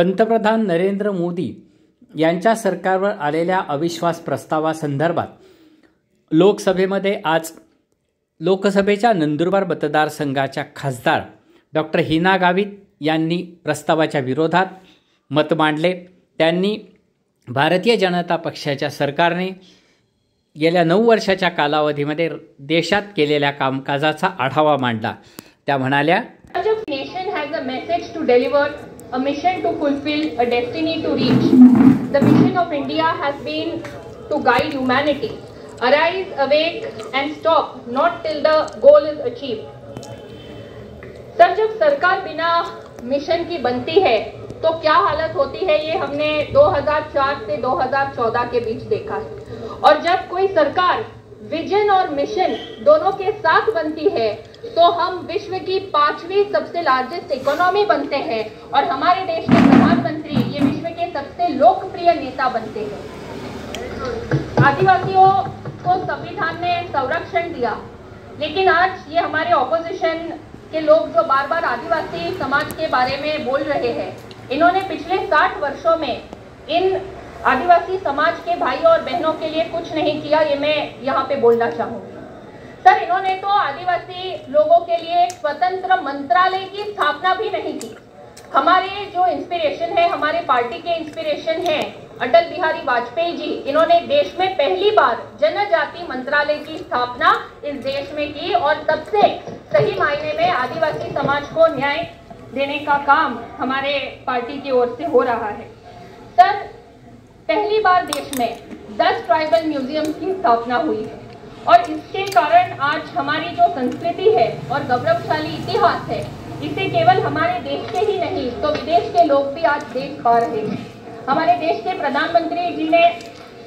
पंतप्रधान नरेंद्र मोदी यांच्या सरकारवर आलेल्या अविश्वास प्रस्तावासंदर्भात लोकसभेमध्ये आज लोकसभेच्या नंदुरबार मतदारसंघाच्या खासदार डॉक्टर हिना गावित यांनी प्रस्तावाच्या विरोधात मत मांडले। त्यांनी भारतीय जनता पक्षाच्या सरकारने गेल्या 9 वर्षाच्या कालावधीमध्ये देशात केलेल्या कामकाजाचा आढावा मांडला। त्या म्हणाल्या, Nation has a message to deliver, a mission to fulfill, a destiny to reach. The mission of India has been to guide humanity. Arise, awake and stop, not till the goal is achieved. Sir, जब सरकार बिना mission की बनती है तो क्या हालत होती है, ये हमने 2004 से 2014 के बीच देखा है। और जब कोई सरकार विजन और मिशन दोनों के साथ बनती है तो हम विश्व की 5वीं सबसे लार्जेस्ट इकोनॉमी बनते हैं और हमारे देश के प्रधानमंत्री ये विश्व के सबसे लोकप्रिय नेता बनते हैं। आदिवासियों को संविधान ने संरक्षण दिया, लेकिन आज ये हमारे ऑपोजिशन के लोग जो बार बार आदिवासी समाज के बारे में बोल रहे हैं, इन्होंने पिछले 60 वर्षों में इन आदिवासी समाज के भाई और बहनों के लिए कुछ नहीं किया, ये मैं यहाँ पे बोलना चाहूँगी। सर, इन्होंने तो आदिवासी लोगों के लिए एक स्वतंत्र मंत्रालय की स्थापना भी नहीं की। हमारे जो इंस्पिरेशन है, हमारे पार्टी के इंस्पिरेशन है अटल बिहारी वाजपेयी जी, इन्होंने देश में पहली बार जनजाति मंत्रालय की स्थापना इस देश में की और सबसे सही मायने में आदिवासी समाज को न्याय देने का काम हमारे पार्टी की ओर से हो रहा है। सर, पहली बार देश में 10 ट्राइबल म्यूजियम की स्थापना हुई है और इसके कारण आज हमारी जो संस्कृति है और गौरवशाली इतिहास है, इसे केवल हमारे देश के ही नहीं तो विदेश के लोग भी आज देख पा रहे हैं। हमारे देश के प्रधानमंत्री जी ने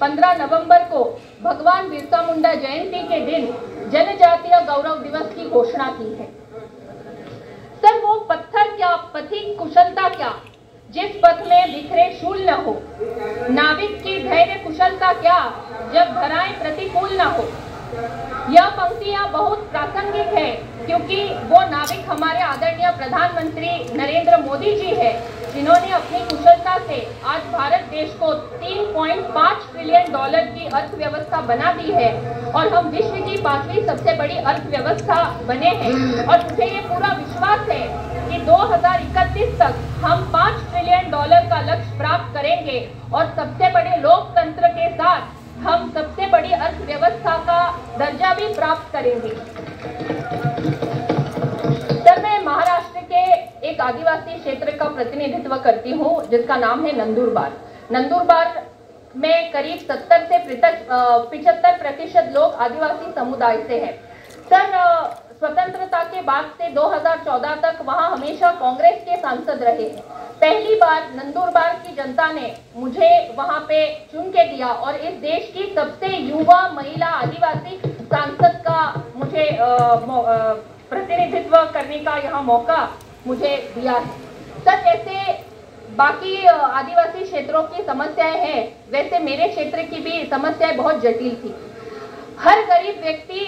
15 नवंबर को भगवान बिरसा मुंडा जयंती के दिन जनजातीय गौरव दिवस की घोषणा की है। सर, वो पत्थर क्या, पथिक कुशलता क्या, जिस पथ में बिखरे शूल न हो, नाविक की धैर्य कुशलता क्या, जब धराएं प्रतिकूल न हो। यह पंक्तियां बहुत प्रासंगिक है क्योंकि वो नाविक हमारे आदरणीय प्रधानमंत्री नरेंद्र मोदी जी है, जिन्होंने अपनी कुशलता से आज भारत देश को $3.5 ट्रिलियन की अर्थव्यवस्था बना दी है और हम विश्व की 5वीं सबसे बड़ी अर्थव्यवस्था बने हैं। और मुझे ये पूरा विश्वास है कि 2031 तक हम $5 ट्रिलियन का लक्ष्य प्राप्त करेंगे और सबसे बड़े लोकतंत्र के साथ हम सबसे बड़ी अर्थव्यवस्था का दर्जा भी प्राप्त करेंगे। सर, मैं महाराष्ट्र के एक आदिवासी क्षेत्र का प्रतिनिधित्व करती हूँ जिसका नाम है नंदुरबार। नंदुरबार में करीब 70 से 75% लोग आदिवासी समुदाय से हैं। सर, स्वतंत्रता के बाद से 2014 तक वहां हमेशा कांग्रेस के सांसद रहे हैं। पहली बार नंदुरबार की जनता ने मुझे वहां पे चुन के दिया और इस देश की सबसे युवा महिला आदिवासी सांसद का मुझे प्रतिनिधित्व करने का यहाँ मौका मुझे दिया है। सर, जैसे बाकी आदिवासी क्षेत्रों की समस्याएं हैं, वैसे मेरे क्षेत्र की भी समस्याएं बहुत जटिल थी। हर गरीब व्यक्ति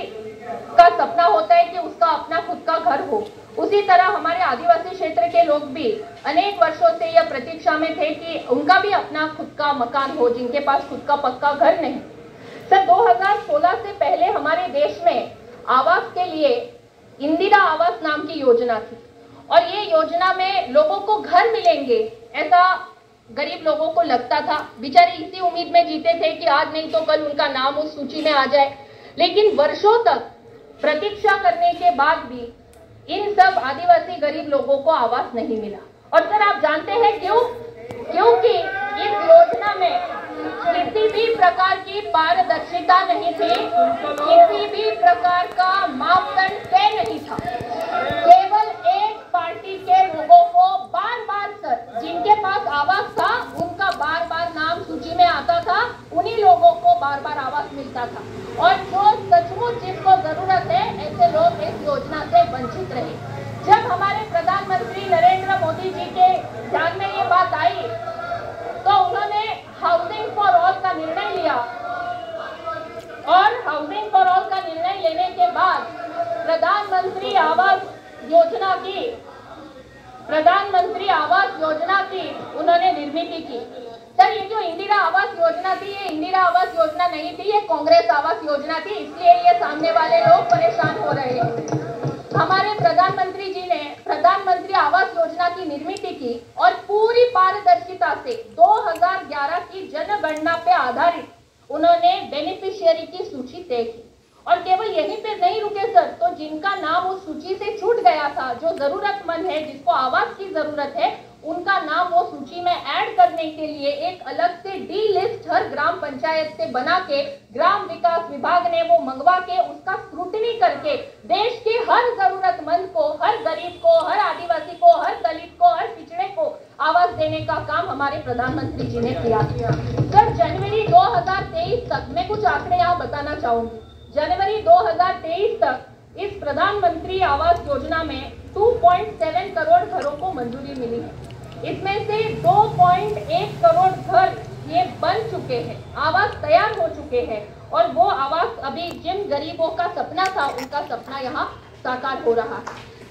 का सपना होता है कि उसका अपना खुद का घर हो। उसी तरह हमारे आदिवासी क्षेत्र के लोग भी अनेक वर्षों से यह प्रतीक्षा में थे कि उनका भी अपना खुद का मकान हो, जिनके पास खुद का पक्का घर नहीं। सर, 2016 से पहले हमारे देश में आवास के लिए इंदिरा आवास नाम की योजना थी और ये योजना में लोगों को घर मिलेंगे ऐसा गरीब लोगों को लगता था। बेचारे इसी उम्मीद में जीते थे कि आज नहीं तो कल उनका नाम उस सूची में आ जाए, लेकिन वर्षों तक प्रतीक्षा करने के बाद भी इन सब आदिवासी गरीब लोगों को आवास नहीं मिला। और सर, आप जानते हैं क्यों? क्योंकि इस योजना में किसी भी प्रकार की पारदर्शिता नहीं थी, किसी भी प्रकार का मापदंड तय नहीं था। केवल एक पार्टी के लोगों को बार बार, सर, जिनके पास आवास था उनका बार बार नाम सूची में आता था, उन्हीं लोगों को बार बार आवास मिलता था और जो सचमुच जिसको जरूरत है ऐसे लोग इस योजना से वंचित रहे। जब हमारे प्रधानमंत्री नरेंद्र मोदी जी के ध्यान में ये बात आई तो उन्होंने हाउसिंग फॉर ऑल का निर्णय लिया और हाउसिंग फॉर ऑल का निर्णय लेने के बाद प्रधानमंत्री आवास योजना की उन्होंने निर्मित की। सर, ये जो इंदिरा आवास योजना थी, ये इंदिरा आवास योजना नहीं थी, ये कांग्रेस आवास योजना थी, इसलिए ये सामने वाले लोग परेशान हो रहे हैं। हमारे प्रधानमंत्री जी ने प्रधानमंत्री आवास योजना की निर्मित की और पूरी पारदर्शिता से 2011 की जनगणना पे आधारित उन्होंने बेनिफिशियरी की सूची तय की। और केवल यहीं पे नहीं रुके सर, तो जिनका नाम उस सूची से छूट गया था, जो जरूरतमंद है, जिसको आवास की जरूरत है, उनका नाम वो सूची में ऐड करने के लिए एक अलग से डी लिस्ट हर ग्राम पंचायत से बना के ग्राम विकास विभाग ने वो मंगवा के उसका स्क्रूटनी करके देश के हर जरूरतमंद को, हर गरीब को, हर आदिवासी को, हर दलित को, हर पिछड़े को आवास देने का काम हमारे प्रधानमंत्री जी ने किया। सर, जनवरी 2023 तक मैं कुछ आंकड़े यहाँ बताना चाहूंगी। जनवरी 2023 तक इस प्रधानमंत्री आवास योजना में 2.7 करोड़ घरों को मंजूरी मिली है। इसमें से 2.1 करोड़ घर ये बन चुके हैं, आवास तैयार हो चुके हैं, और वो आवास अभी जिन गरीबों का सपना था, उनका सपना यहाँ साकार हो रहा है।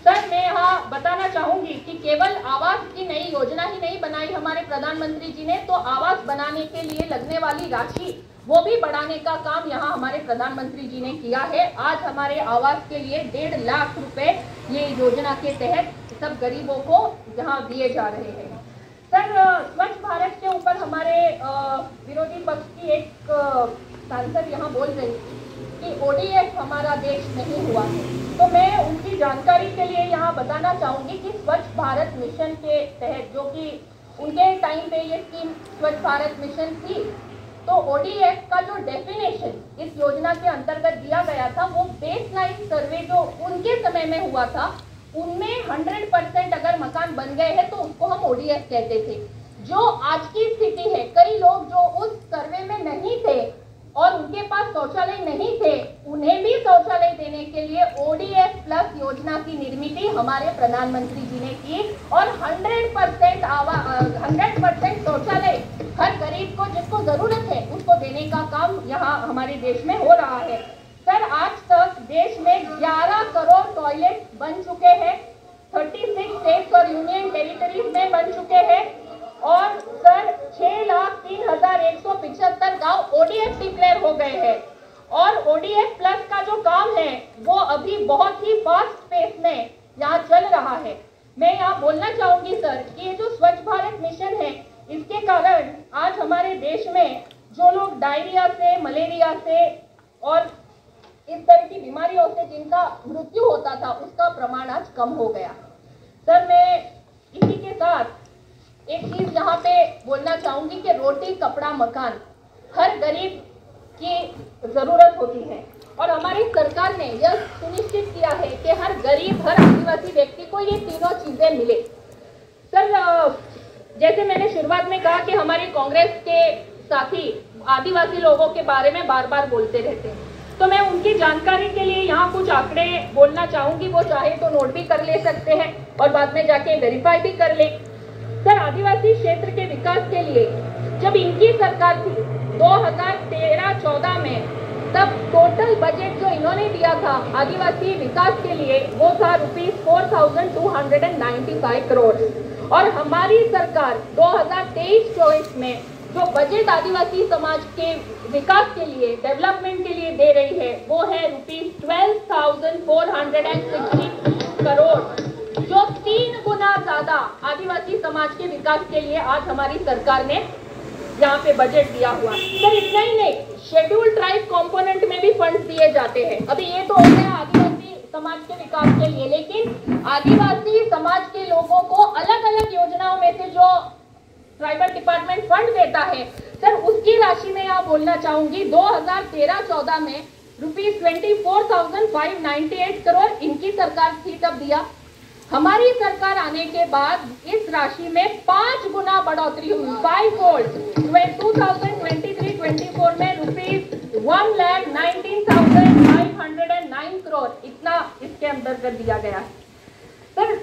सर, मैं यहाँ बताना चाहूंगी कि केवल आवास की नई योजना ही नहीं बनाई हमारे प्रधानमंत्री जी ने, तो आवास बनाने के लिए लगने वाली राशि वो भी बढ़ाने का काम यहाँ हमारे प्रधानमंत्री जी ने किया है। आज हमारे आवास के लिए 1.5 लाख रुपए ये योजना के तहत सब गरीबों को यहाँ दिए जा रहे हैं। सर, स्वच्छ भारत के ऊपर हमारे विरोधी पक्ष की एक सांसद यहाँ बोल रही कि ODF हमारा देश नहीं हुआ है, तो मैं उनकी जानकारी के लिए यहाँ बताना चाहूंगी कि स्वच्छ भारत मिशन के तहत, जो कि उनके टाइम पे ये स्कीम स्वच्छ भारत मिशन थी, तो ODF का जो डेफिनेशन इस योजना के अंतर्गत दिया गया था, वो बेसलाइन सर्वे जो उनके समय में हुआ था, उनमें 100% अगर मकान बन गए हैं तो उसको हम ODF कहते थे। जो आज की स्थिति है, कई लोग जो उस सर्वे में नहीं थे और उनके पास शौचालय नहीं थे, उन्हें भी शौचालय देने के लिए ODF प्लस योजना की निर्मित हमारे प्रधानमंत्री जी ने की, और 100% शौचालय हर गरीब को, जिसको जरूरत है, उसको देने का काम यहाँ हमारे देश में हो रहा है। सर, आज तक देश में 11 करोड़ टॉयलेट बन चुके हैं, 36 स्टेट्स और यूनियन टेरिटरीज में बन चुके हैं, और सर 6,03,175 गांव ODF डिक्लेयर हो गए हैं। और ODF प्लस का जो काम है वो अभी बहुत ही फास्ट पेस में यहाँ चल रहा है। मैं यहाँ बोलना चाहूंगी सर कि ये जो स्वच्छ भारत मिशन है, इसके कारण आज हमारे देश में जो लोग डायरिया से, मलेरिया से और इस तरह की बीमारियों से जिनका मृत्यु होता था, उसका प्रमाण आज कम हो गया। सर, मैं इसी के साथ एक चीज यहाँ पे बोलना चाहूंगी कि रोटी, कपड़ा, मकान हर गरीब की जरूरत होती है, और हमारी सरकार ने यह सुनिश्चित किया है कि हर गरीब, हर आदिवासी व्यक्ति को ये तीनों चीजें मिले। सर, जैसे मैंने शुरुआत में कहा कि हमारे कांग्रेस के साथी आदिवासी लोगों के बारे में बार बार बोलते रहते हैं, तो मैं उनकी जानकारी के लिए यहाँ कुछ आंकड़े बोलना चाहूंगी। वो चाहे तो नोट भी कर ले सकते हैं और बाद में जाके वेरीफाई भी कर ले। सर, आदिवासी क्षेत्र के विकास के लिए जब इनकी सरकार थी 2013-14 में, तब टोटल बजट जो इन्होंने दिया था आदिवासी विकास के लिए वो था ₹4,295 करोड़, और हमारी सरकार 2023-24 में जो बजट आदिवासी समाज के विकास के लिए, डेवलपमेंट के लिए दे रही है, वो है ₹12,460 करोड़, जो 3 गुना ज्यादा आदिवासी समाज के विकास के लिए आज हमारी सरकार ने यहाँ पे बजट दिया हुआ। सर, इतना ही नहीं, शेड्यूल ट्राइब कंपोनेंट में भी फंड्स दिए जाते हैं। अभी ये तो हो गया आदिवासी समाज के विकास के लिए, लेकिन आदिवासी समाज के लोगों को अलग अलग योजनाओं में से जो ट्राइबल डिपार्टमेंट फंड देता है, सर उसकी राशि में यहाँ बोलना चाहूंगी 2013-14 में ₹24,598 करोड़ इनकी सरकार थी तब दिया। हमारी सरकार आने के बाद इस राशि में 5 गुना बढ़ोतरी हुई, 5 फोल्ड। 2023-24 में ₹1,19,509 करोड़ इतना इसके अंतर्गत दिया गया है। सर,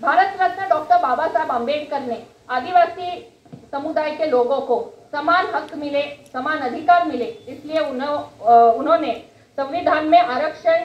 भारत रत्न डॉक्टर बाबा साहब अम्बेडकर ने आदिवासी समुदाय के लोगों को समान हक मिले, समान अधिकार मिले, इसलिए उन्होंने संविधान में आरक्षण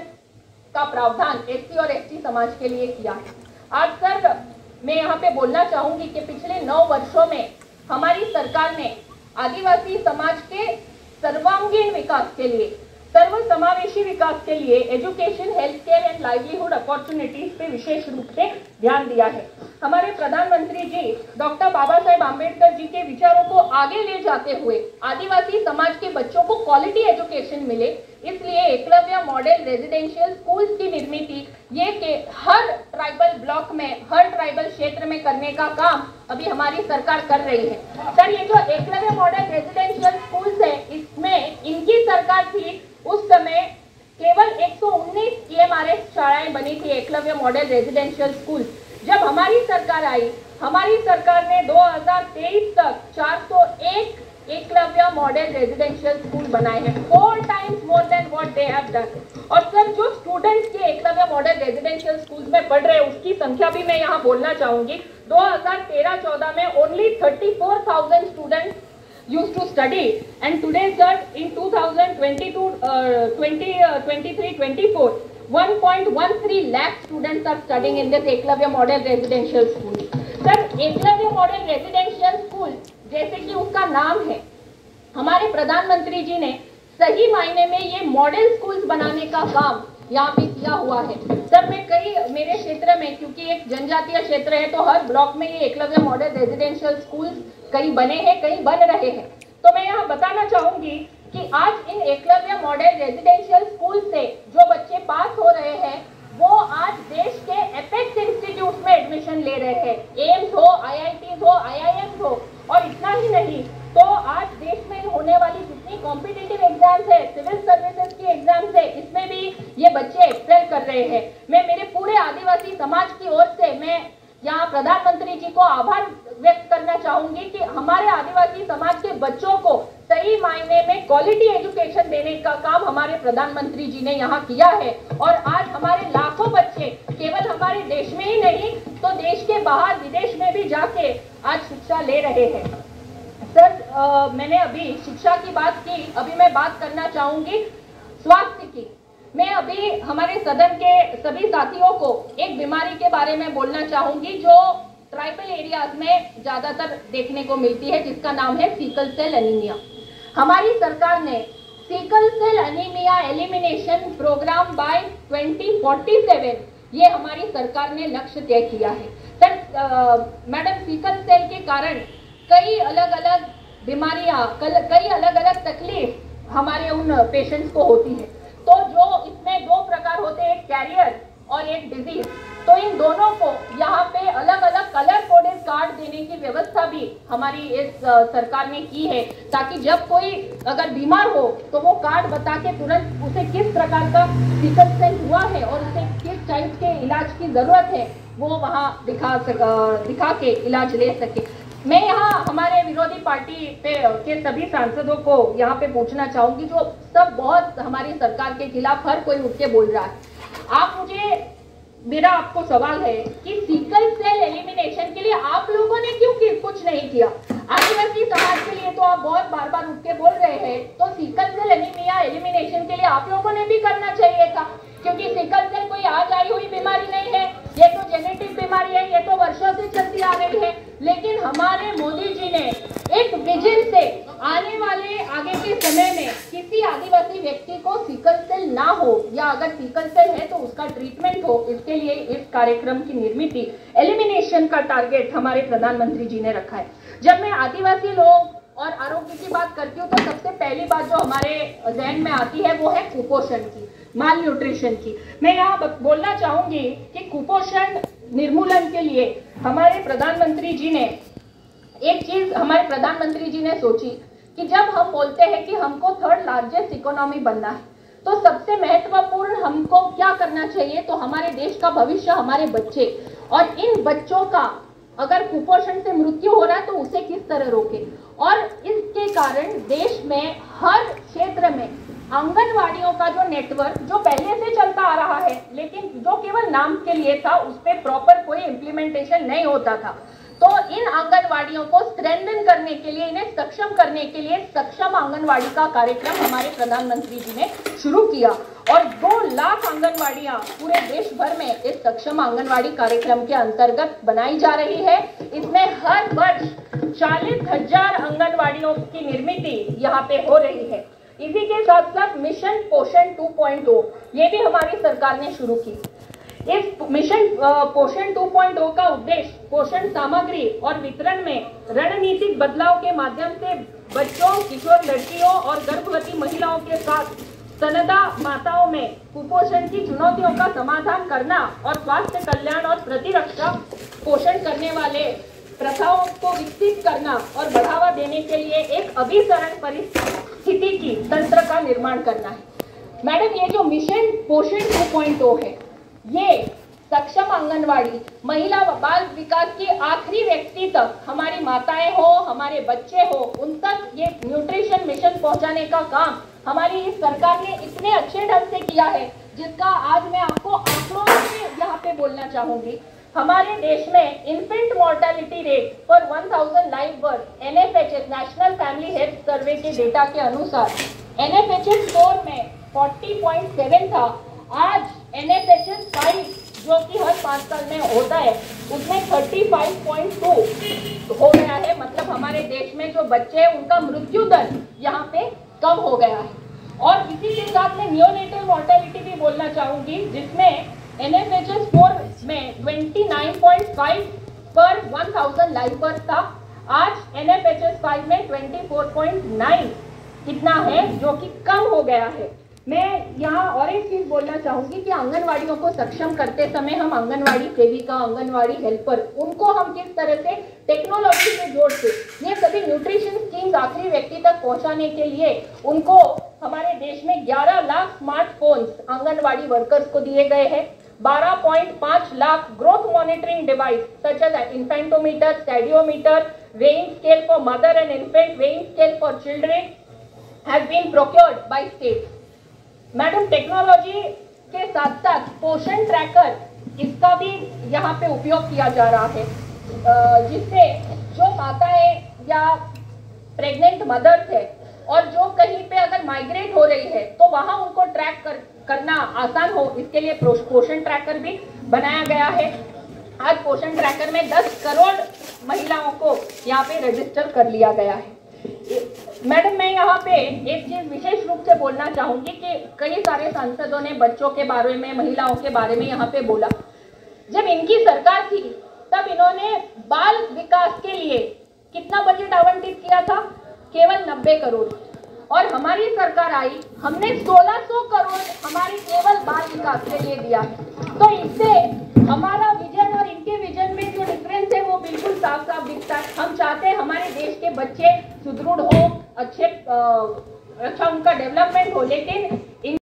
का प्रावधान SC और ST समाज के लिए किया है। आज सर, मैं यहाँ पे बोलना चाहूंगी कि पिछले 9 वर्षों में हमारी सरकार ने आदिवासी समाज के सर्वांगीण विकास के लिए, सर्व समावेशी विकास के लिए education, health care and livelihood opportunities पे विशेष रूप से ध्यान दिया है। हमारे प्रधानमंत्री जी डॉक्टर बाबा साहेब आम्बेडकर जी के विचारों को आगे ले जाते हुए आदिवासी समाज के बच्चों को क्वालिटी एजुकेशन मिले, इसलिए एकलव्य मॉडल रेजिडेंशियल स्कूल्स की निर्मित ये के हर ट्राइबल ब्लॉक में, हर ट्राइबल क्षेत्र में करने का काम अभी हमारी सरकार कर रही है। सर, ये जो एकलव्य मॉडल रेजिडेंशियल स्कूल्स है, इसमें इनकी सरकार थी उस समय केवल 119 EMRS शालाएं बनी थी, एकलव्य मॉडल रेजिडेंशियल स्कूल। जब हमारी सरकार आई, हमारी सरकार ने 2023 तक 401 एकलव्य मॉडल रेजिडेंशियल स्कूल बनाए हैं, 4 times more than what they have done। और सर, जो स्टूडेंट्स के एकलव्य मॉडल रेजिडेंशियल स्कूल में पढ़ रहे हैं उसकी संख्या भी मैं यहाँ बोलना चाहूंगी। 2013-14 में only 34,000 students used to study, and today sir in 2023-24 1.13 lakh students are studying in this Eklavya model residential school. Sir, Eklavya model residential school जैसे कि उसका नाम है, हमारे प्रधानमंत्री जी ने सही मायने में ये मॉडल स्कूल्स बनाने का काम यहाँ पे किया हुआ है। सर, मैं मेरे क्षेत्र में, क्योंकि एक जनजातीय क्षेत्र है, तो हर ब्लॉक में ये एकलव्य मॉडल रेजिडेंशियल स्कूल्स कई बने हैं, कई बन रहे हैं। तो मैं यहाँ बताना चाहूंगी कि आज इन एकलव्य मॉडल रेजिडेंशियल स्कूल से जो बच्चे पास हो रहे हैं वो आज देश के एपेक्स इंस्टीट्यूट में एडमिशन ले रहे हैं, एम्स हो, IITs हो, IIMs हो। और इतना ही नहीं, तो आज देश में होने वाली जितनी कॉम्पिटिटिव एग्जाम्स है, सिविल सर्विसेज की एग्जाम्स है, इसमें भी ये बच्चे एक्सेल कर रहे हैं। मैं मेरे पूरे आदिवासी समाज की ओर से मैं यहाँ प्रधानमंत्री जी को आभार व्यक्त करना चाहूंगी कि हमारे आदिवासी समाज के बच्चों को सही मायने में क्वालिटी एजुकेशन देने का काम हमारे प्रधानमंत्री जी ने यहाँ किया है। और आज हमारे लाखों बच्चे केवल हमारे देश में ही नहीं तो देश के बाहर विदेश में भी जाके आज शिक्षा ले रहे हैं। सर, मैंने अभी शिक्षा की बात की, अभी मैं बात करना चाहूंगी स्वास्थ्य की। मैं अभी हमारे सदन के सभी साथियों को एक बीमारी के बारे में बोलना चाहूंगी जो ट्राइबल एरियाज में ज्यादातर देखने को मिलती है, जिसका नाम है सिकल सेल एनीमिया। हमारी सरकार ने sickle cell anaemia elimination programme by 2047 ये हमारी सरकार ने लक्ष्य तय किया है। सर, मैडम, सिकल सेल के कारण कई अलग अलग बीमारियां, कई अलग अलग तकलीफ हमारे उन पेशेंट्स को होती है। तो जो इसमें 2 प्रकार होते हैं, एक कैरियर और एक डिजीज। तो इन दोनों को यहाँ पे अलग अलग कलर कोडेड कार्ड देने की व्यवस्था भी हमारी इस सरकार ने की है, ताकि जब कोई अगर बीमार हो तो वो कार्ड बता के तुरंत उसे किस प्रकार का सिकल सेल हुआ है और उसे किस टाइप के इलाज की जरूरत है वो वहाँ दिखा के इलाज ले सके। मैं यहाँ हमारे विरोधी पार्टी के सभी सांसदों को यहाँ पे पूछना चाहूंगी, जो सब बहुत हमारी सरकार के खिलाफ हर कोई उठ के बोल रहा है, मेरा आपको सवाल है कि सिकल सेल एलिमिनेशन के लिए आप लोगों ने क्यों कुछ नहीं किया? आदिवासी समाज के लिए तो आप बहुत बार बार उठ के बोल रहे हैं, तो सिकल सेल एनीमिया एलिमिनेशन के लिए आप लोगों ने भी करना चाहिए था, क्योंकि सिकल सेल कोई आज आई हुई बीमारी नहीं है, ये तो जेनेटिक बीमारी है, ये तो वर्षों से चलती आ रही है। लेकिन हमारे मोदी जी ने एक विजन से आने वाले आगे के समय में किसी आदिवासी व्यक्ति को सिकल सेल ना हो, या अगर सिकल सेल है तो उसका ट्रीटमेंट हो, इसके लिए इस कार्यक्रम की निर्मित एलिमिनेशन का टारगेट हमारे प्रधानमंत्री जी ने रखा है। जब मैं आदिवासी लोग और आरोग्य की बात करती हूँ तो सबसे पहली बात जो हमारे जहन में आती है वो है कुपोषण की, माल न्यूट्रिशन की। मैं यहाँ बोलना चाहूंगी कि कुपोषण निर्मूलन के लिए हमारे प्रधानमंत्री जी ने सोची कि जब हम बोलते हैं कि हमको 3rd लार्जेस्ट इकोनॉमी बनना है तो सबसे महत्वपूर्ण हमको क्या करना चाहिए, तो हमारे देश का भविष्य, हमारे बच्चे, और इन बच्चों का अगर कुपोषण से मृत्यु हो रहा है तो उसे किस तरह रोके। और इसके कारण देश में हर क्षेत्र में आंगनवाड़ियों का जो नेटवर्क जो पहले से चलता आ रहा है, लेकिन जो केवल नाम के लिए था, उस पर प्रॉपर कोई इम्प्लीमेंटेशन नहीं होता था, तो इन आंगनवाड़ियों को स्ट्रेंथन करने के लिए, इन्हें सक्षम करने के लिए सक्षम आंगनवाड़ी का कार्यक्रम हमारे प्रधानमंत्री जी ने शुरू किया और 2 लाख आंगनवाड़ियां पूरे देश भर में इस सक्षम आंगनवाड़ी कार्यक्रम के अंतर्गत बनाई जा रही है। इसमें हर वर्ष 40,000 आंगनवाड़ियों की निर्मित यहाँ पे हो रही है। इसी के साथ साथ मिशन पोषण 2.0 ये भी हमारी सरकार ने शुरू की। इस मिशन पोषण 2.0 का उद्देश्य पोषण सामग्री और वितरण में रणनीतिक बदलाव के माध्यम से बच्चों, किशोर लड़कियों और गर्भवती महिलाओं के साथ स्तनदा माताओं में कुपोषण की चुनौतियों का समाधान करना और स्वास्थ्य कल्याण और प्रतिरक्षा पोषण करने वाले प्रथाओं को विकसित करना और बढ़ावा देने के लिए एक अभिसरण परिस्थिति की तंत्र का निर्माण करना है। मैडम, ये जो मिशन पोषण 2.0 है, ये सक्षम आंगनवाड़ी, महिला व बाल विकास की आखिरी व्यक्ति तक, हमारी माताएं हो, हमारे बच्चे हो, उन तक ये न्यूट्रिशन मिशन पहुंचाने का काम हमारी इस सरकार ने इतने अच्छे ढंग से किया है, जिसका आज मैं आपको आंकड़ों से यहाँ पे बोलना चाहूंगी। हमारे देश में इन्फेंट मोर्टेलिटी रेट पर 1000 live birth NFHS national family health survey के डेटा के अनुसार NFHS स्कोर में 40.7 था। आज NFHS 5 जो कि हर 5 साल में होता है, उसमें 35.2 हो गया है। मतलब हमारे देश में जो बच्चे हैं उनका मृत्यु दर यहाँ पे कम हो गया है। और इसी के साथ में नियोनेटल मोर्टेलिटी भी बोलना चाहूंगी, जिसमें NFHS 4 में 29.5 पर 1000 लाइव बर्थ था। आज NFHS 5 में 24.9 कितना है, जो कि कम हो गया है। मैं यहाँ और एक चीज बोलना चाहूंगी कि आंगनवाड़ियों को सक्षम करते समय हम आंगनवाड़ी सेविका, आंगनवाड़ी हेल्पर, उनको हम किस तरह से टेक्नोलॉजी से जोड़ते, ये सभी न्यूट्रिशन स्कीम्स आखिरी व्यक्ति तक पहुंचाने के लिए उनको हमारे देश में 11 लाख स्मार्टफोन्स आंगनवाड़ी वर्कर्स को दिए गए हैं। 12.5 lakh growth monitoring device such as infantometer, stadiometer, weighing scale for mother and infant, weighing scale for children has been procured by state. Madam, technology के साथ साथ पोषण ट्रैकर, इसका भी यहाँ पे उपयोग किया जा रहा है, जिससे जो माताएं या प्रेग्नेंट मदर्स है और जो कहीं पे अगर माइग्रेट हो रही है तो वहां उनको ट्रैक करना आसान हो, इसके लिए पोषण ट्रैकर भी बनाया गया है। आज पोषण ट्रैकर में 10 करोड़ महिलाओं को यहाँ पे रजिस्टर कर लिया गया है। मैडम, मैं यहाँ पे एक चीज विशेष रूप से बोलना चाहूंगी कि कई सारे सांसदों ने बच्चों के बारे में, महिलाओं के बारे में यहाँ पे बोला। जब इनकी सरकार थी तब इन्होंने बाल विकास के लिए कितना बजट आवंटित किया था? केवल 90 करोड़। और हमारी सरकार आई, हमने 1600 करोड़ हमारी केवल बाल विकास के लिए दिया। तो इससे हमारा विजन और इनके विजन में जो डिफरेंस है वो बिल्कुल साफ साफ दिखता है। हम चाहते हैं हमारे देश के बच्चे सुदृढ़ हो, अच्छा उनका डेवलपमेंट हो, लेकिन